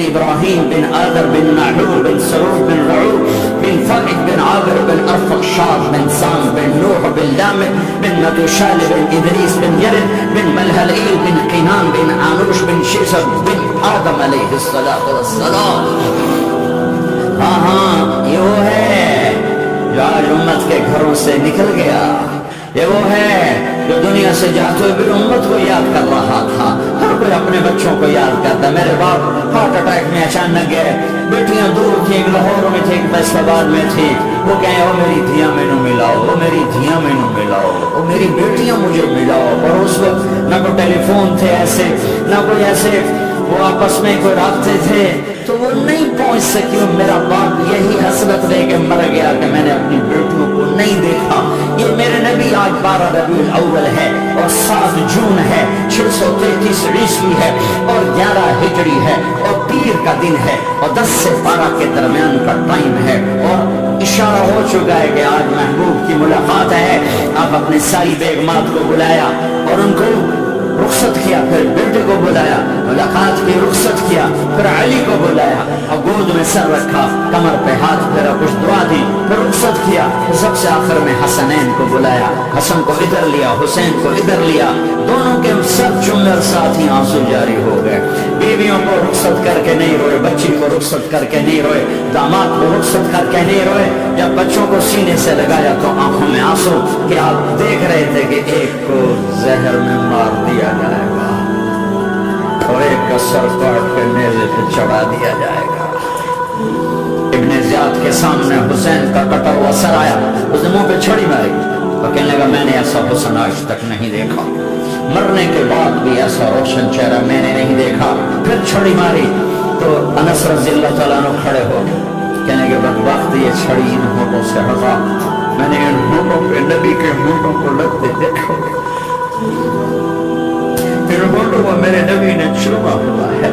إبراهيم بن آذر بن ناحور بن سرور بن رعوب بن فائد بن عابر بن أرفقشاد بن سام بن نوح بن لامك بن متوشال بن إدريس بن يرد بن ملهلئيل بن قينان بن عانوش بن شيشب بن آدم عليه الصلاة والسلام. ہاں یہ وہ ہے جو آج امت کے گھروں سے نکل گیا. یہ وہ ہے جو دنیا سے جاتے ہوئے بھی امت کو یاد کر رہا تھا. ہر کوئی اپنے بچوں کو یاد کرتا. میرے باپ ہارٹ اٹیک میں اچانک گئے. بیٹیاں دور تھی، ایک لاہور میں تھی، ایک فیصل آباد میں تھی. وہ کہیں او میری دھیاں مینو ملاؤ، وہ میری دھیاں مینو ملاؤ، وہ میری بیٹیاں مجھے ملاؤ. اور اس وقت نہ کوئی ٹیلی فون تھے ایسے، نہ کوئی ایسے وہ آپس میں کوئی رابطے تھے، تو وہ نہیں پہنچ سکی. میرا باپ یہی حسرت لے کے مر گیا کہ میں نے اپنی بیٹیوں کو نہیں دیکھا. یہ میرے نبی آج 12 ربیع الاول ہے اور 7 جون ہے، 633 عیسوی ہے اور 11 ہجری ہے اور پیر کا دن ہے اور 10 سے 12 کے درمیان کا ٹائم ہے. اور اشارہ ہو چکا ہے کہ آج محبوب کی ملاقات ہے. آپ اپنے ساری بیگمات کو بلایا اور ان کو رخصت کیا، پھر بیٹے کو بلایا، ملاقات کی رخصت کیا، پھر علی کو بلایا اور گود میں سر رکھا، کمر پہ ہاتھ پھیرا، کچھ دعا دی، پھر رخصت کیا. پھر سب سے آخر میں حسنین کو بلایا، حسن کو ادھر لیا، حسین کو ادھر لیا. دونوں کے سر چومے اور ساتھ ہی آنسو جاری ہو گئے. بیویوں کو رخصت کر کے نہیں روئے، بچی کو رخصت کر کے نہیں روئے، داماد کو رخصت کر کے نہیں روئے. جب بچوں کو سینے سے لگایا تو آنکھوں میں آنسو کہ آپ دیکھ رہے تھے کہ ایک کو زہر میں مار دیا جائے گا اور ایک کا سر کاٹ کے نیزے پہ چڑھا دیا جائے گا. ابن زیاد کے سامنے حسین کا کٹا ہوا سر آیا، اس نے منہ پہ چھڑی ماری اور کہنے لگا میں نے ایسا حسن آج تک نہیں دیکھا، مرنے کے بعد بھی ایسا روشن چہرہ میں نے نہیں دیکھا. پھر چھڑی ماری تو انس رضی اللہ تعالیٰ عنہ کھڑے ہو گئے، کہنے کے بدبخت یہ چھڑی ان ہونٹوں سے ہٹا، میں نے ان ہونٹوں پہ نبی کے ہونٹوں کو لگتے دیکھا، ان ہونٹوں کو میرے نبی نے چوما ہوا ہے.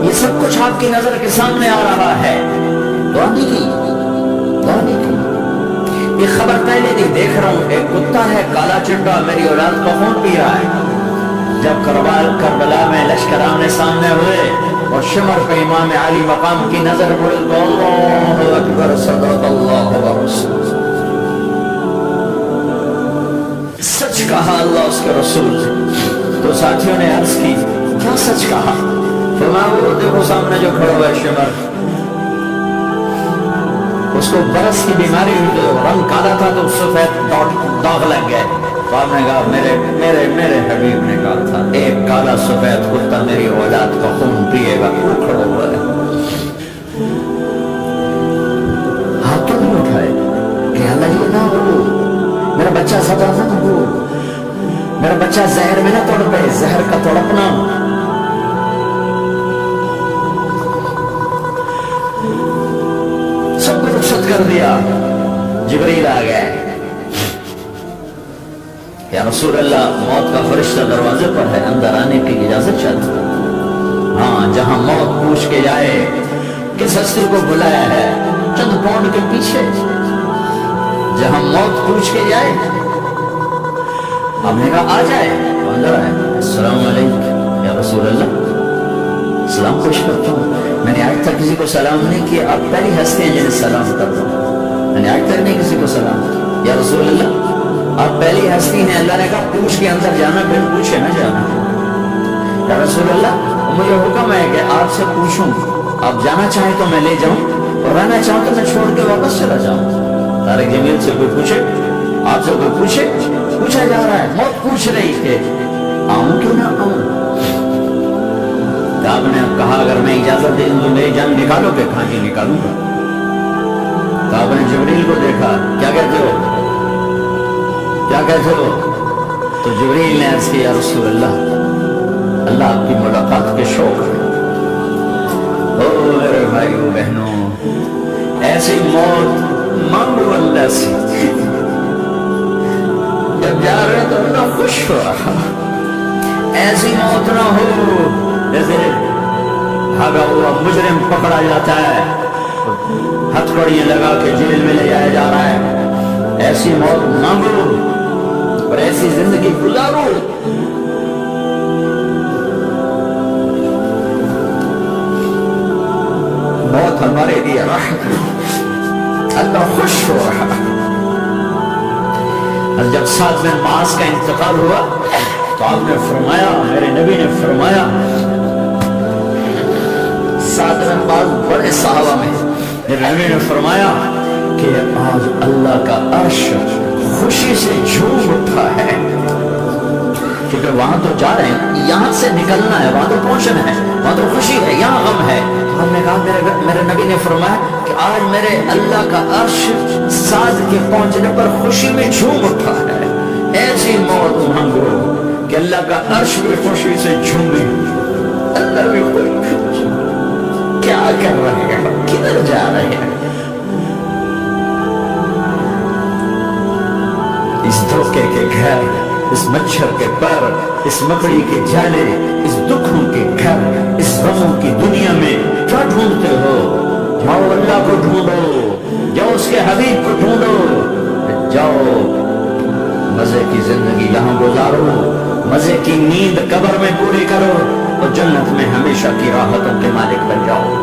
یہ سب کچھ آپ کی نظر کے سامنے آ رہا ہے. دعا نہیں کی، دعا نہیں کی. یہ خبر پہلے نہیں دیکھ رہا ہوں، ایک کتا ہے کالا چنڈا میری اولاد کا خون پی رہا ہے. جب کربلا میں لشکر آمنے سامنے ہوئے اور شمر پہ امام علی مقام کی نظر پڑی تو اللہ اکبر صدق اللہ ورسول، سچ کہا اللہ اس کے رسول. تو ساتھیوں نے عرض کی کیا سچ کہا؟ فرمایا وہ دیکھو سامنے جو کھڑا ہوا ہے شمر، اس کو برس کی بیماری ہوئی تو رنگ کالا تھا تو سفید داغ لگ گئے. تو آپ نے کہا میرے حبیب نے کہا تھا ایک کالا سفید کتا میری اولاد کا خون پیے گا. وہ کھڑا ہوا ہے، ہاتھوں نہیں اٹھائے کہ اللہ یہ نہ ہو، میرا بچہ سزا نہ ہو، میرا بچہ زہر میں نہ تڑپے، زہر کا تڑپنا. سب کو رخصت کر دیا. جبریل آ گئے، یا رسول اللہ موت کا فرشتہ دروازے پر ہے، اندر آنے کی اجازت چاہتا ہوں. ہاں جہاں موت پوچھ کے جائے کس ہستی کو بلایا ہے چند پاؤنڈ کے پیچھے، جہاں موت پوچھ کے جائے ہم نے کہا آ جائے تو اندر آئے. السلام علیکم یا رسول اللہ، سلام خوش کرتا ہوں. میں نے آج تک کسی کو سلام نہیں کیا، آپ پہلی ہستی ہیں جنہیں سلام کرتا ہوں. میں نے آج تک نہیں کسی کو سلام کیا. یا رسول اللہ آپ پہلی ہستی ہیں، اللہ نے کہا پوچھ کے اندر جانا، پھر پوچھے نہ جانا. یا رسول اللہ مجھے حکم ہے کہ آپ سے پوچھوں، آپ جانا چاہیں تو میں لے جاؤں اور رہنا چاہوں تو میں چھوڑ کے واپس چلا جاؤں. طارق جمیل سے کوئی پوچھے، آپ سے کوئی پوچھے، پوچھا جا رہا ہے. موت پوچھ رہی کہ آؤں کیوں نہ آؤں. آپ نے کہا اگر میں اجازت دے دوں تو میری جان نکالو کہ کھا کے نکالوں گا. تو آپ نے جبریل کو دیکھا، کیا کہتے ہو کیا کہتے ہو؟ تو جبریل نے عرض کیا یا رسول اللہ اللہ آپ کی ملاقات کے شوق ہے. او میرے بھائیو بہنوں، ایسی موت مانگو اللہ سے. جب جا رہے تو نہ خوش ہو رہا، ایسی موت نہ ہو جیسے بھاگا ہوا مجرم پکڑا جاتا ہے، ہتھکڑیاں لگا کے جیل میں لے جایا جا رہا ہے. ایسی موت مانگو اور ایسی زندگی گزارو. تمہارے لیے رحمت، اللہ خوش ہو رہا۔ اور جب سعد بن معاذ کا انتقال ہوا تو آپ نے فرمایا، میرے نبی نے فرمایا، سعد بن معاذ بڑے صحابہ میں، میرے نبی نے فرمایا کہ آج اللہ کا عرش خوشی سے جھوم اٹھا ہے، کیونکہ وہاں تو جا رہے ہیں، یہاں سے نکلنا ہے، وہاں تو پہنچنا ہے، وہاں تو خوشی ہے، یہاں غم ہے۔ ہم نے کہا میرے نبی نے فرمایا کہ آج میرے اللہ کا عرش سعد کے پہنچنے پر خوشی میں جھوم اٹھا ہے۔ ایسی موت مانگو کہ اللہ کا عرش بھی خوشی سے جھومے، اللہ بھی خوش۔ کیا کر رہے ہیں، کدھر جا رہے ہیں؟ اس دھوکے کے گھر، اس مچھر کے پر، اس مکڑی کے جالے، اس دکھوں کے گھر، اس غموں کی دنیا میں کیا ڈھونڈتے ہو؟ جاؤ اللہ کو ڈھونڈو، جاؤ اس کے حبیب کو ڈھونڈو، جاؤ مزے کی زندگی یہاں گزارو، مزے کی نیند قبر میں پوری کرو، اور جنت میں ہمیشہ کی راحتوں کے مالک بن جاؤ۔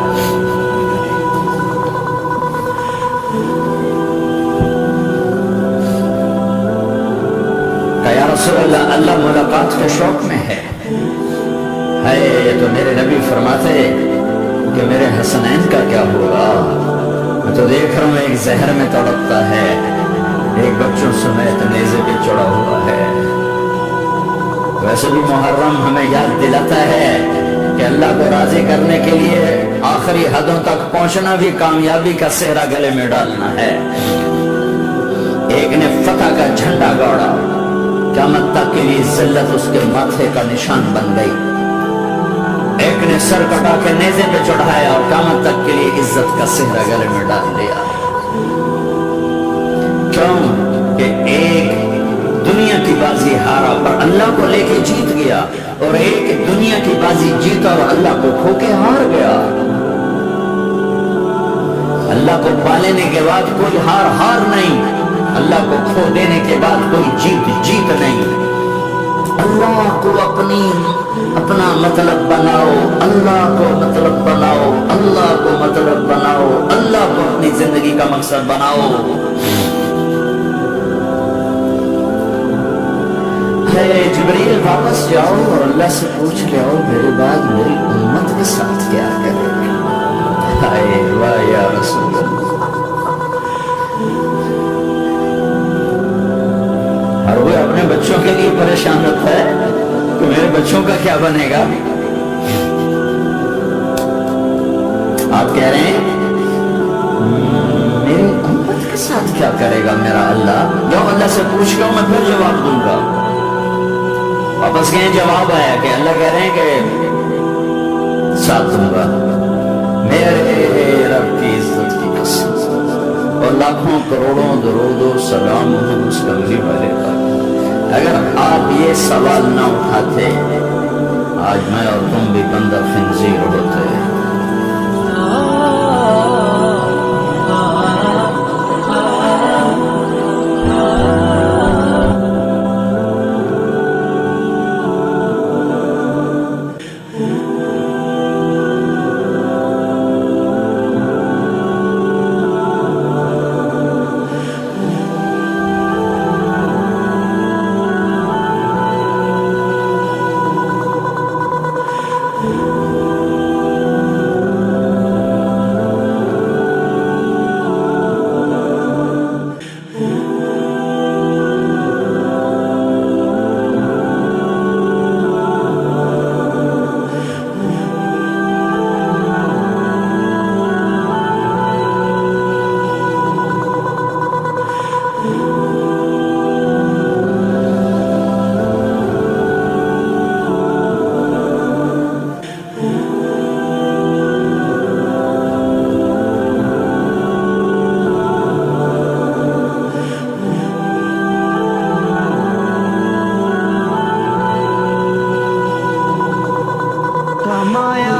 یا رسول اللہ، اللہ ملاقات کے شوق میں ہے۔ تو میرے نبی فرماتے کہ میرے حسنین کا کیا ہوگا؟ میں تو دیکھ رہا ہوں ایک زہر میں تڑپتا ہے، ایک بچوں سمیت نیزے پہ چڑھا ہوا ہے۔ ویسے بھی محرم ہمیں یاد دلاتا ہے کہ اللہ کو راضی کرنے کے لیے آخری حدوں تک پہنچنا بھی کامیابی کا صحرا گلے میں ڈالنا ہے۔ ایک نے فتح کا جھنڈا گاڑا، قیامت تک کے لیے ذلت اس کے ماتھے کا نشان بن گئی۔ ایک نے سر کٹا کے نیزے پہ چڑھایا اور قیامت تک کے لیے عزت کا صحرا گلے میں ڈال دیا۔ کیوں کہ ایک دنیا کی بازی ہارا پر اللہ کو لے کے جیت گیا، اور ایک دنیا کی بازی جیتا اور اللہ کو کھو کے ہار گیا۔ اللہ کو پا لینے کے بعد کوئی ہار نہیں، اللہ کو کھو دینے کے بعد کوئی جیت نہیں۔ اللہ کو اپنا مطلب بناؤ، اللہ کو مطلب بناؤ، اللہ کو مطلب بناؤ، اللہ کو اپنی زندگی کا مقصد بناؤ۔ جبریل واپس جاؤ اور اللہ سے پوچھ کے آؤ میرے بعد میری امت کے ساتھ کیا کرے گا؟ ہائے واہ یا رسول اللہ۔ ہر کوئی اپنے بچوں کے لیے پریشان ہوتا ہے کہ میرے بچوں کا کیا بنے گا۔ آپ کہہ رہے ہیں میری امت کے ساتھ کیا کرے گا میرا اللہ؟ جاؤ اللہ سے پوچھ کر میں پھر جواب دوں گا۔ واپس گئے، جواب آیا کہ اللہ کہہ رہے ہیں کہ ساتھ دوں گا، میرے رب کی عزت کی قسم، اور لاکھوں کروڑوں درود و سلام اس کملی والے کا۔ اگر آپ یہ سوال نہ اٹھاتے آج میں اور تم بھی بندہ خنزیر ہوتے۔ کمایا